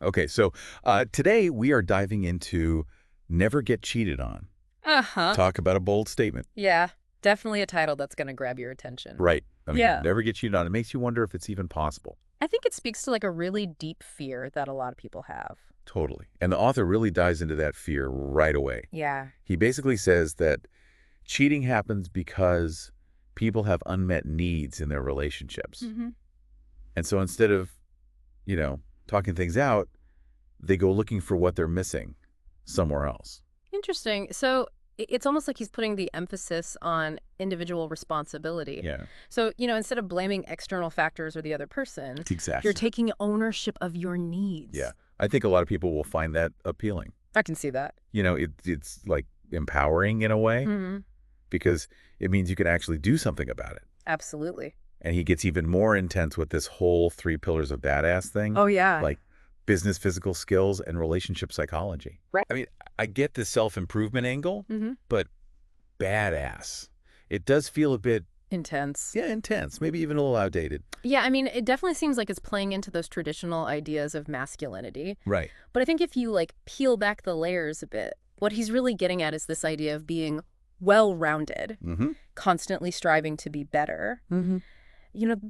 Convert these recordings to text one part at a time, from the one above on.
Okay, so today we are diving into never get cheated on. Uh-huh. Talk about a bold statement. Yeah, definitely a title that's going to grab your attention. Right. I mean, Yeah. never get cheated on. It makes you wonder if it's even possible. I think it speaks to like a really deep fear that a lot of people have. Totally. And the author really dives into that fear right away. Yeah. He basically says that cheating happens because people have unmet needs in their relationships. Hmm. And so instead of, talking things out, they go looking for what they're missing somewhere else. Interesting. So it's almost like he's putting the emphasis on individual responsibility. Yeah, So, instead of blaming external factors or the other person, you're exactly. taking ownership of your Yeah. needs. I think a lot of people will find that appealing. I can see that. It's like empowering in a way Hmm. because it means you can actually do something about it. Absolutely. And he gets even more intense with this whole 3 pillars of badass thing, Oh, yeah. like business, physical skills, and relationship psychology. Right. I mean, I get the self-improvement angle, Hmm. but badass. It does feel a bit, Intense. yeah, intense, maybe even a little outdated. Yeah, I mean, it definitely seems like it's playing into those traditional ideas of masculinity. Right. But I think if you like peel back the layers a bit, what he's really getting at is this idea of being well-rounded, Mm-hmm. constantly striving to be better. Mm-hmm.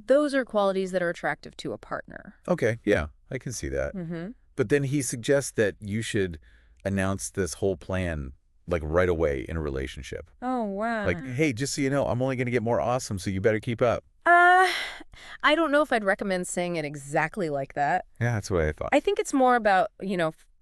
Those are qualities that are attractive to a partner. Okay, yeah, I can see that. Mm-hmm. But then he suggests that you should announce this whole plan like right away in a relationship. Oh, wow. Like, hey, just so you know, I'm only going to get more awesome, so you better keep up. Uh, I don't know if I'd recommend saying it exactly like that. Yeah, that's what I thought. I think it's more about,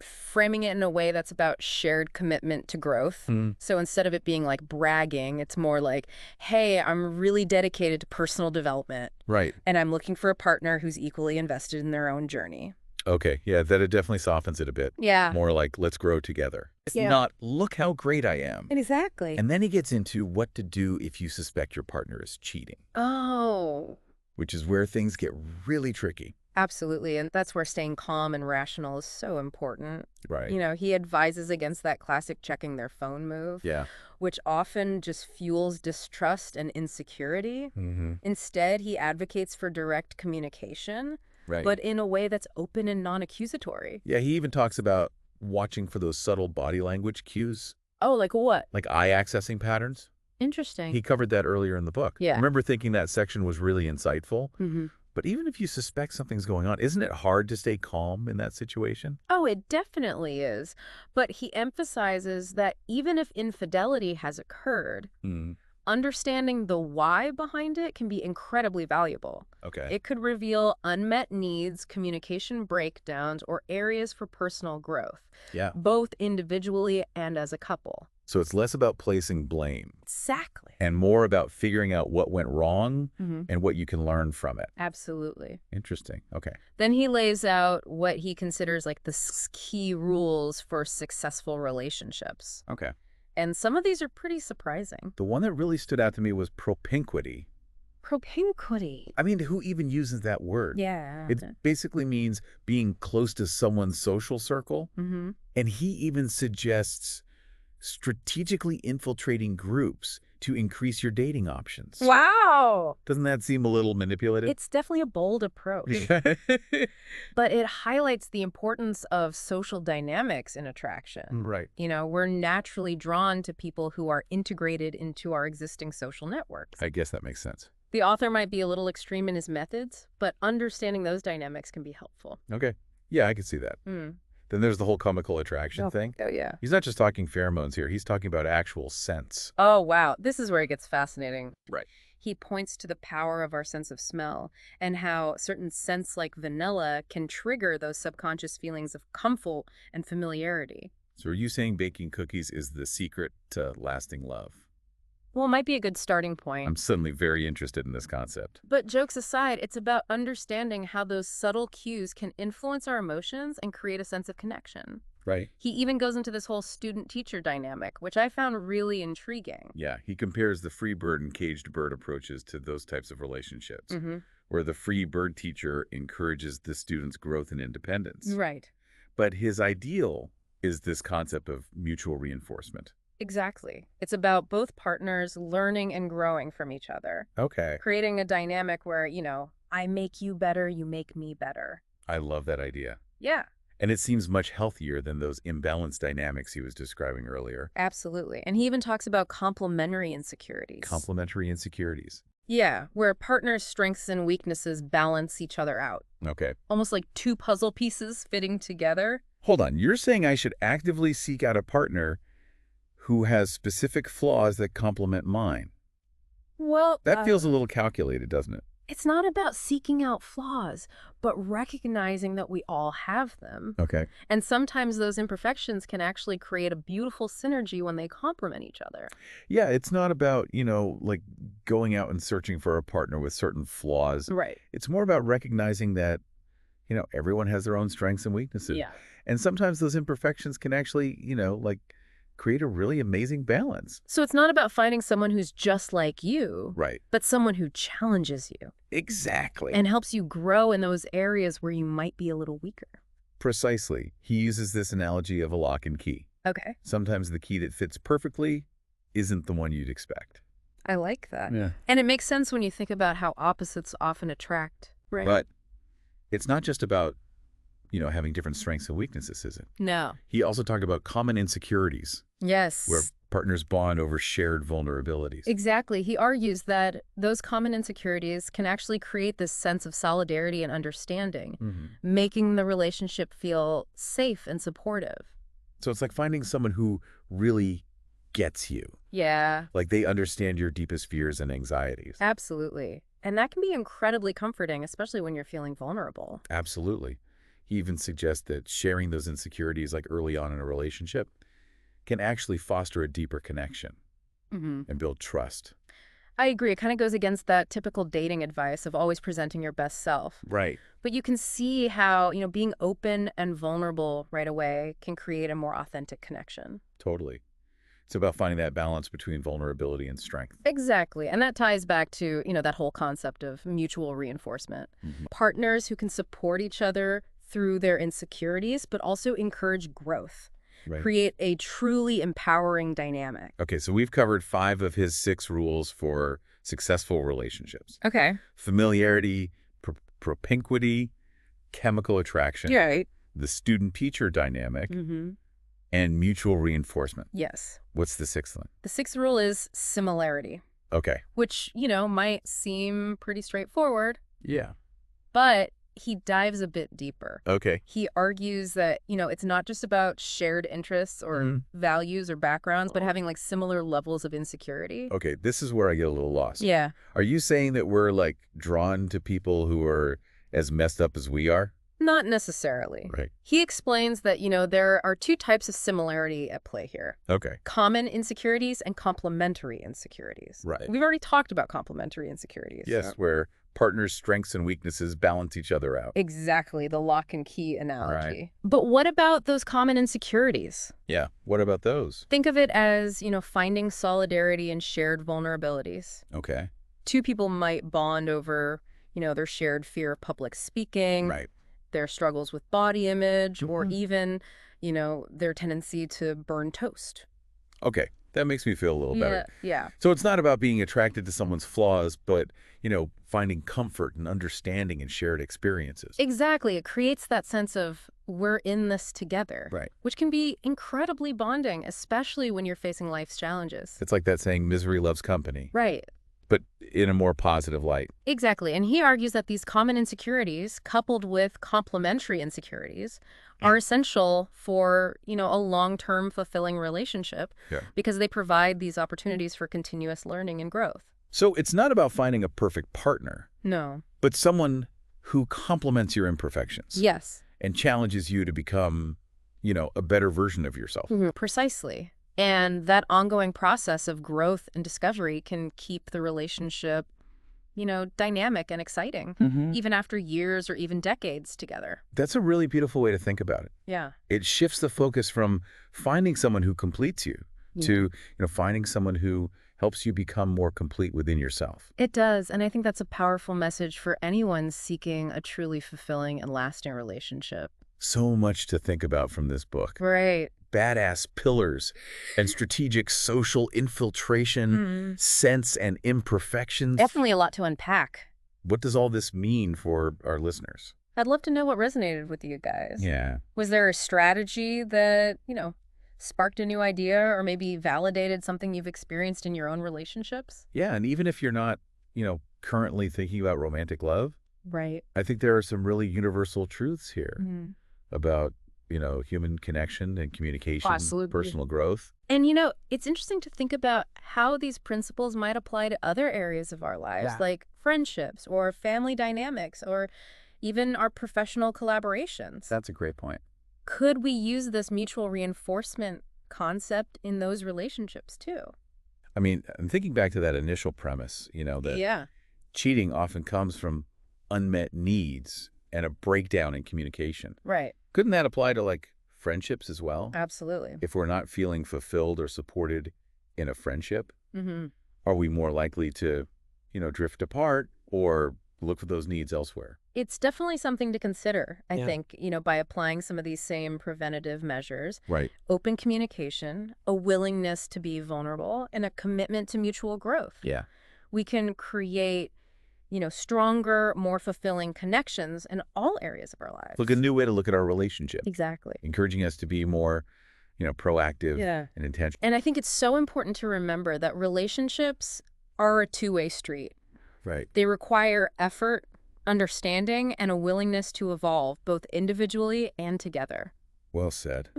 framing it in a way that's about shared commitment to growth. Mm, So instead of it being like bragging, it's more like, hey, I'm really dedicated to personal development right. and I'm looking for a partner who's equally invested in their own journey. Okay. Yeah, that it definitely softens it a bit. Yeah. More like, let's grow together. It's Yeah. not, look how great I am. Exactly. And then he gets into what to do if you suspect your partner is cheating, Oh, which is where things get really tricky. absolutely. And that's where staying calm and rational is so important. Right. He advises against that classic checking their phone move, Yeah. which often just fuels distrust and insecurity. Mm-hmm. Instead, he advocates for direct communication, Right. but in a way that's open and non-accusatory. Yeah, he even talks about watching for those subtle body language cues, Oh, like what? like eye accessing patterns. Interesting. He covered that earlier in the book. Yeah. I remember thinking that section was really insightful. Hmm. But even if you suspect something's going on, isn't it hard to stay calm in that situation? Oh, it definitely is. But he emphasizes that even if infidelity has occurred, Mm, understanding the why behind it can be incredibly valuable. okay. It could reveal unmet needs, communication breakdowns, or areas for personal growth, Yeah. both individually and as a couple. So it's less about placing blame Exactly. and more about figuring out what went wrong Hmm. and what you can learn from it. Absolutely. Interesting. Okay. Then he lays out what he considers like the key rules for successful relationships. Okay. And some of these are pretty surprising. The one that really stood out to me was propinquity. Propinquity. I mean, who even uses that word? Yeah. It basically means being close to someone's social circle. Mm-hmm. And he even suggests strategically infiltrating groups to increase your dating options. Wow. Doesn't that seem a little manipulative? It's definitely a bold approach, but it highlights the importance of social dynamics in attraction. Right. We're naturally drawn to people who are integrated into our existing social networks. I guess that makes sense. The author might be a little extreme in his methods, but understanding those dynamics can be helpful. Okay. Yeah, I can see that. Mm. Then there's the whole chemical attraction thing. Oh, yeah. He's not just talking pheromones here. He's talking about actual scents. Oh, wow. This is where it gets fascinating. Right. He points to the power of our sense of smell and how certain scents like vanilla can trigger those subconscious feelings of comfort and familiarity. So are you saying baking cookies is the secret to lasting love? Well, it might be a good starting point. I'm suddenly very interested in this concept. But jokes aside, it's about understanding how those subtle cues can influence our emotions and create a sense of connection. Right. He even goes into this whole student-teacher dynamic, which I found really intriguing. Yeah, he compares the free bird and caged bird approaches to those types of relationships, Mm-hmm. where the free bird teacher encourages the student's growth and independence. Right. But his ideal is this concept of mutual reinforcement. Exactly. It's about both partners learning and growing from each other, Okay. creating a dynamic where, I make you better, you make me better. I love that idea. Yeah. And it seems much healthier than those imbalanced dynamics he was describing earlier. Absolutely. And he even talks about complementary insecurities. Complementary insecurities. Yeah, where a partner's strengths and weaknesses balance each other out. Okay. Almost like two puzzle pieces fitting together. Hold on. You're saying I should actively seek out a partner who has specific flaws that complement mine. Well, That feels a little calculated, doesn't it? it's not about seeking out flaws, but recognizing that we all have them. Okay. And sometimes those imperfections can actually create a beautiful synergy when they complement each other. Yeah, it's not about, like going out and searching for a partner with certain flaws. Right. It's more about recognizing that, everyone has their own strengths and weaknesses. Yeah. And sometimes those imperfections can actually, create a really amazing balance. So it's not about finding someone who's just like you, Right. but someone who challenges you Exactly. and helps you grow in those areas where you might be a little weaker. Precisely. He uses this analogy of a lock and key. Okay. Sometimes the key that fits perfectly isn't the one you'd expect. I like that. Yeah. And it makes sense when you think about how opposites often attract. Right. But it's not just about, having different strengths and weaknesses, is it? No. He also talked about common insecurities, Yes. where partners bond over shared vulnerabilities. Exactly. He argues that those common insecurities can actually create this sense of solidarity and understanding, making the relationship feel safe and supportive. So it's like finding someone who really gets you. Yeah, Like they understand your deepest fears and anxieties. absolutely. And that can be incredibly comforting, especially when you're feeling vulnerable. Absolutely. He even suggests that sharing those insecurities like early on in a relationship can actually foster a deeper connection and build trust. I agree. It kind of goes against that typical dating advice of always presenting your best self. Right. But you can see how, being open and vulnerable right away can create a more authentic connection. Totally. It's about finding that balance between vulnerability and strength. Exactly. And that ties back to, that whole concept of mutual reinforcement. Partners who can support each other through their insecurities, but also encourage growth. Right. Create a truly empowering dynamic. Okay, so we've covered 5 of his 6 rules for successful relationships. Okay. Familiarity, propinquity, chemical attraction, Right. the student-teacher dynamic, Mm-hmm. and mutual reinforcement. Yes. What's the 6th one? The 6th rule is similarity, Okay. which, might seem pretty straightforward, Yeah. but he dives a bit deeper. Okay. He argues that, it's not just about shared interests or values or backgrounds, but having like similar levels of insecurity. Okay, this is where I get a little lost. Yeah. Are you saying that we're like drawn to people who are as messed up as we are? Not necessarily. Right. He explains that, there are 2 types of similarity at play here. Okay. Common insecurities and complementary insecurities. Right. We've already talked about complementary insecurities. Yes, where partners' strengths and weaknesses balance each other out. Exactly, the lock and key analogy. Right. But what about those common insecurities? Yeah. What about those? Think of it as, finding solidarity in shared vulnerabilities. Okay. 2 people might bond over, their shared fear of public speaking, Right. their struggles with body image, or even, their tendency to burn toast. Okay. That makes me feel a little better. Yeah. So it's not about being attracted to someone's flaws, but, finding comfort and understanding in shared experiences. Exactly. It creates that sense of we're in this together. Right. Which can be incredibly bonding, especially when you're facing life's challenges. It's like that saying, misery loves company, Right. but in a more positive light. Exactly. And he argues that these common insecurities, coupled with complementary insecurities, are essential for, a long-term fulfilling relationship because they provide these opportunities for continuous learning and growth. So it's not about finding a perfect partner, No. but someone who complements your imperfections. Yes. And challenges you to become, a better version of yourself. Precisely. And that ongoing process of growth and discovery can keep the relationship, dynamic and exciting, even after years or even decades together. That's a really beautiful way to think about it. Yeah. It shifts the focus from finding someone who completes you to, finding someone who helps you become more complete within yourself. It does. And I think that's a powerful message for anyone seeking a truly fulfilling and lasting relationship. So much to think about from this book. Right. Badass pillars and strategic social infiltration, sense and imperfections. Definitely a lot to unpack. What does all this mean for our listeners? I'd love to know what resonated with you guys. Yeah. Was there a strategy that, sparked a new idea or maybe validated something you've experienced in your own relationships? Yeah, and even if you're not, currently thinking about romantic love, Right. I think there are some really universal truths here Mm-hmm. about, human connection and communication, Absolutely. personal growth. And, it's interesting to think about how these principles might apply to other areas of our lives, like friendships or family dynamics or even our professional collaborations. That's a great point. Could we use this mutual reinforcement concept in those relationships too? I mean, I'm thinking back to that initial premise, that cheating often comes from unmet needs and a breakdown in communication. Right. Couldn't that apply to, like, friendships as well? Absolutely. If we're not feeling fulfilled or supported in a friendship, Mm-hmm. are we more likely to, drift apart or look for those needs elsewhere? It's definitely something to consider, I Yeah. think, by applying some of these same preventative measures. Right. Open communication, a willingness to be vulnerable, and a commitment to mutual growth. Yeah. We can create, stronger, more fulfilling connections in all areas of our lives. Look, a new way to look at our relationship, Exactly. encouraging us to be more, proactive and intentional. And I think it's so important to remember that relationships are a two-way street. Right. They require effort, understanding, and a willingness to evolve, both individually and together. Well said.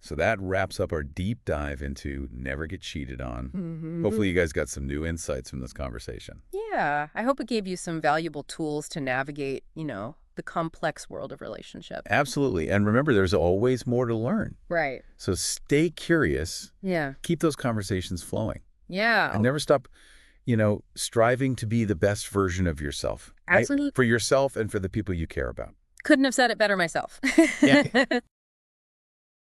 So that wraps up our deep dive into never get cheated on. Mm-hmm. Hopefully you guys got some new insights from this conversation. Yeah, I hope it gave you some valuable tools to navigate, the complex world of relationship. Absolutely. And remember, there's always more to learn. Right. So stay curious. Yeah. Keep those conversations flowing. Yeah. And never stop, striving to be the best version of yourself. Absolutely. For yourself and for the people you care about. Couldn't have said it better myself. Yeah.